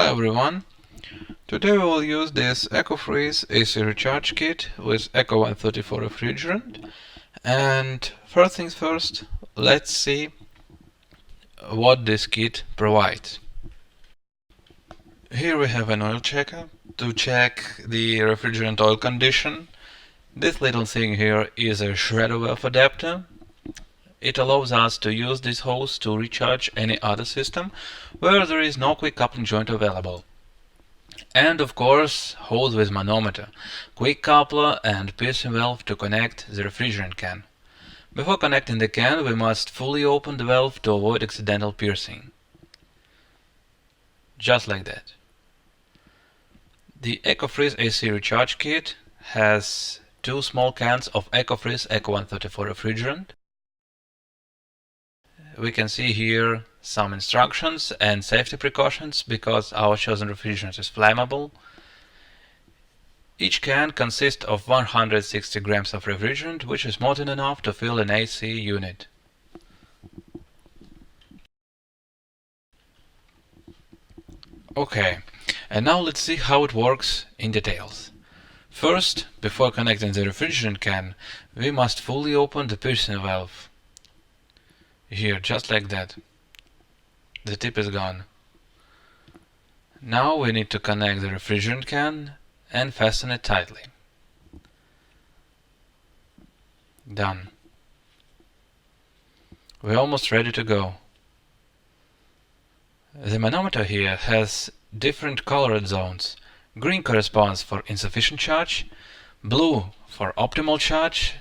Hi everyone! Today we will use this EcoFreeze AC recharge kit with Eco 134 refrigerant. And first things first, let's see what this kit provides. Here we have an oil checker to check the refrigerant oil condition. This little thing here is a shredder valve adapter. It allows us to use this hose to recharge any other system where there is no quick coupling joint available. And of course, hose with manometer, quick coupler and piercing valve to connect the refrigerant can. Before connecting the can, we must fully open the valve to avoid accidental piercing. Just like that. The EcoFreeze AC recharge kit has two small cans of EcoFreeze Eco 134 refrigerant. We can see here some instructions and safety precautions because our chosen refrigerant is flammable. Each can consists of 160 grams of refrigerant, which is more than enough to fill an AC unit. Okay, and now let's see how it works in details. First, before connecting the refrigerant can, we must fully open the piercing valve. Here, just like that. The tip is gone. Now we need to connect the refrigerant can and fasten it tightly. Done. We're almost ready to go. The manometer here has different colored zones. Green corresponds for insufficient charge, blue for optimal charge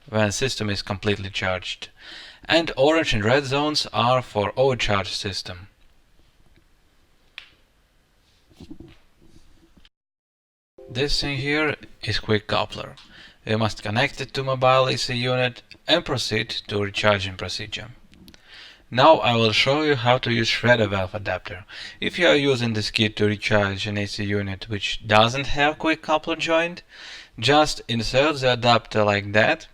when system is completely charged, and orange and red zones are for overcharged system. This thing here is quick coupler. We must connect it to mobile AC unit and proceed to recharging procedure. Now I will show you how to use shredder valve adapter. If you are using this kit to recharge an AC unit which doesn't have quick coupler joint, just insert the adapter like that.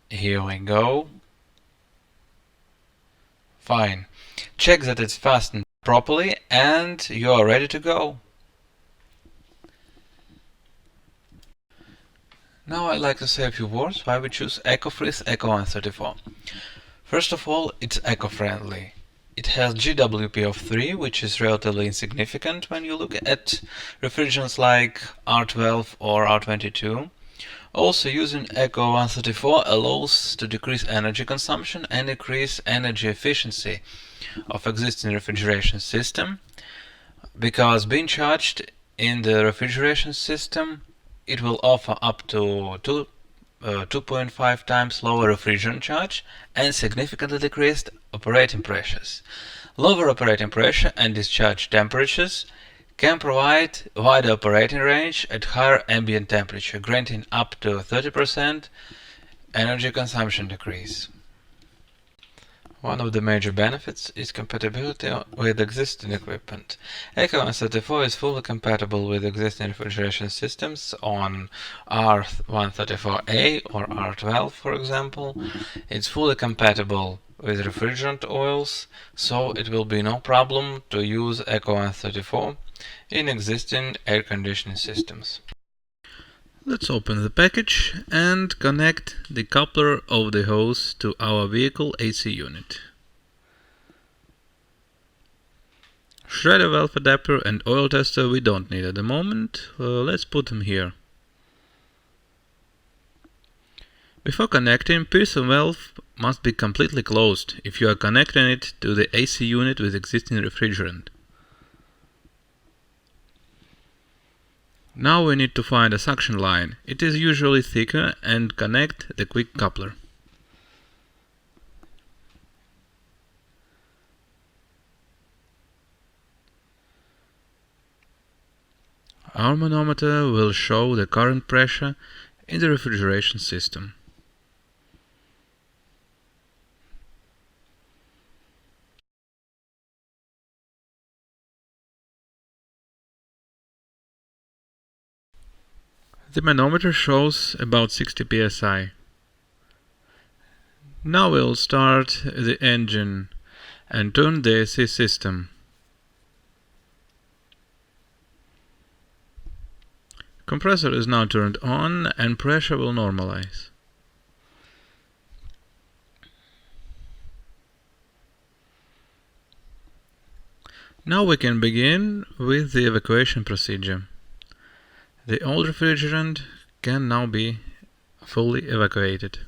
Here we go. Fine. Check that it's fastened properly and you are ready to go. Now I'd like to say a few words why we choose EcoFreeze Eco 134. First of all, it's eco-friendly. It has GWP of 3, which is relatively insignificant when you look at refrigerants like R12 or R22. Also, using Eco 134 allows to decrease energy consumption and increase energy efficiency of existing refrigeration system, because being charged in the refrigeration system, it will offer up to 2.5 times lower refrigerant charge and significantly decreased operating pressures. Lower operating pressure and discharge temperatures can provide wider operating range at higher ambient temperature, granting up to 30% energy consumption decrease. One of the major benefits is compatibility with existing equipment. Eco 134 is fully compatible with existing refrigeration systems on R134A or R12, for example. It's fully compatible with refrigerant oils, so it will be no problem to use Eco 134 in existing air conditioning systems. Let's open the package and connect the coupler of the hose to our vehicle AC unit. Shredder valve adapter and oil tester we don't need at the moment, let's put them here. Before connecting, piercing valve must be completely closed if you are connecting it to the AC unit with existing refrigerant. Now we need to find a suction line. It is usually thicker, and connect the quick coupler. Our manometer will show the current pressure in the refrigeration system. The manometer shows about 60 psi. Now we'll start the engine and turn the AC system. Compressor is now turned on and pressure will normalize. Now we can begin with the evacuation procedure. The old refrigerant can now be fully evacuated.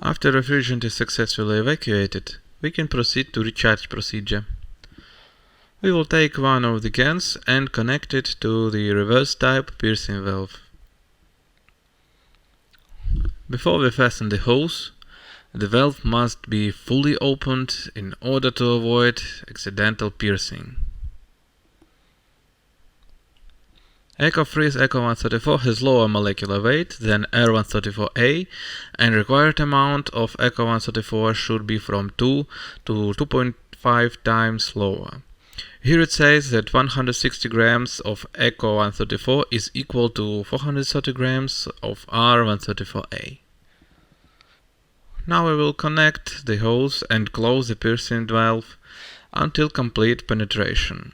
After refrigerant is successfully evacuated, we can proceed to recharge procedure. We will take one of the cans and connect it to the reverse type piercing valve. Before we fasten the hose, the valve must be fully opened in order to avoid accidental piercing. EcoFreeze Eco 134 has lower molecular weight than R134A, and required amount of Eco 134 should be from 2 to 2.5 times lower. Here it says that 160 grams of Eco 134 is equal to 430 grams of R134A. Now we will connect the hose and close the piercing valve until complete penetration.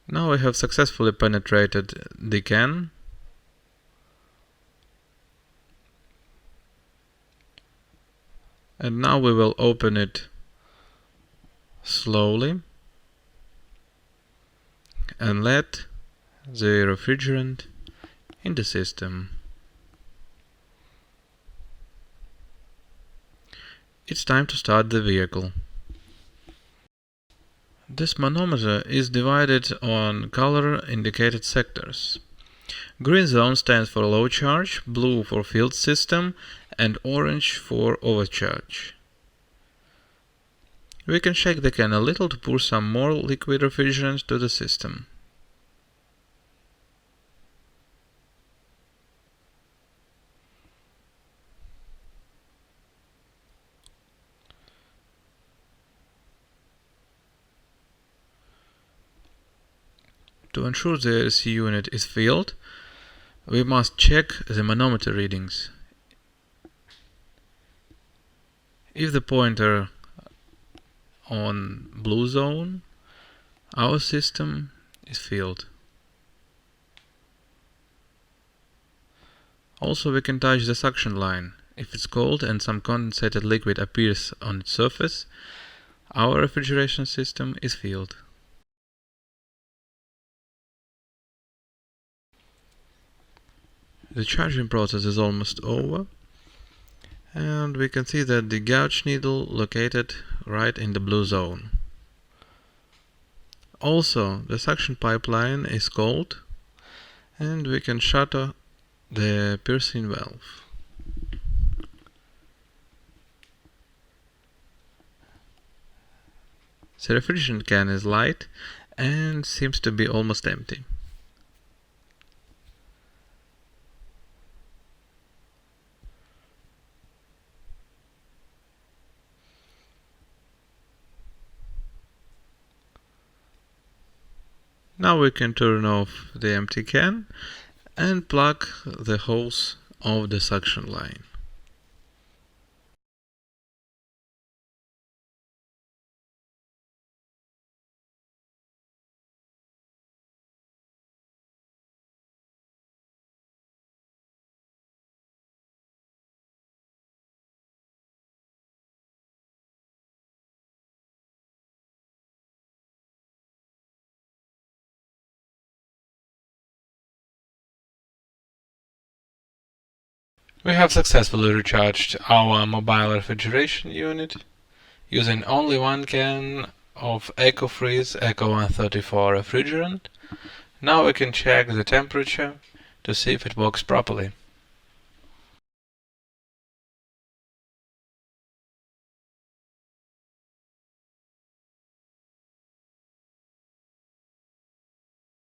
Now we have successfully penetrated the can. And now we will open it slowly and let the refrigerant in the system. It's time to start the vehicle. This manometer is divided on color-indicated sectors. Green zone stands for low charge, blue for field system, and orange for overcharge. We can shake the can a little to pour some more liquid refrigerant to the system. To ensure the AC unit is filled, we must check the manometer readings. If the pointer on blue zone, our system is filled. Also, we can touch the suction line. If it's cold and some condensated liquid appears on its surface, our refrigeration system is filled. The charging process is almost over, and we can see that the gauge needle located right in the blue zone. Also, the suction pipeline is cold, and we can shutter the piercing valve. The refrigerant can is light and seems to be almost empty. Now we can turn off the empty can and plug the hose of the suction line. We have successfully recharged our mobile refrigeration unit using only one can of EcoFreeze Eco 134 refrigerant. Now we can check the temperature to see if it works properly.